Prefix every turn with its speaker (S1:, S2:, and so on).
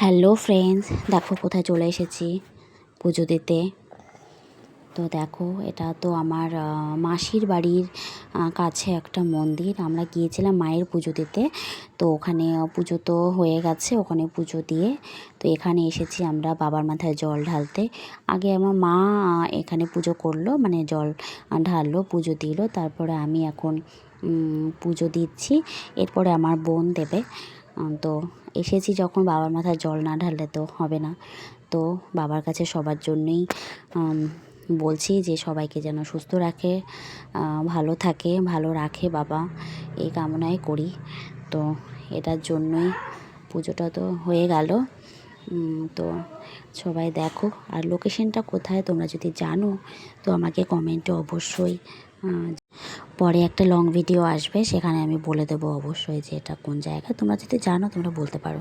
S1: Hello friends, দেখো কোথায় চলে এসেছি পুজো দিতে। তো দেখো, এটা তো আমার মাসির বাড়ির কাছে একটা মন্দির। আমরা গিয়েছিলাম মায়ের পুজো দিতে। তো ওখানে পুজো তো হয়ে গেছে, ওখানে পুজো দিয়ে তো এখানে এসেছি আমরা বাবার মাথায় জল ঢালতে। আগে আমার মা এখানে পুজো করলো, মানে জল ঢাললো, পুজো দিল। তারপরে আমি এখন পুজো দিচ্ছি, এরপরে আমার বোন দেবে। তো এসেছি যখন, বাবার মাথায় জল না ঢাললে তো হবে না। তো বাবার কাছে সবার জন্যই বলছি যে সবাইকে যেন সুস্থ রাখে, ভালো থাকে, ভালো রাখে বাবা, এই কামনাই করি। তো এটার জন্যই পুজোটা তো হয়ে গেল। তো সবাই দেখো, আর লোকেশনটা কোথায় তোমরা যদি জানো তো আমাকে কমেন্টে অবশ্যই, পরে একটা লং ভিডিও আসবে, সেখানে আমি বলে দেবো অবশ্যই যে এটা কোন জায়গা। তোমরা যদি জানো তোমরা বলতে পারো।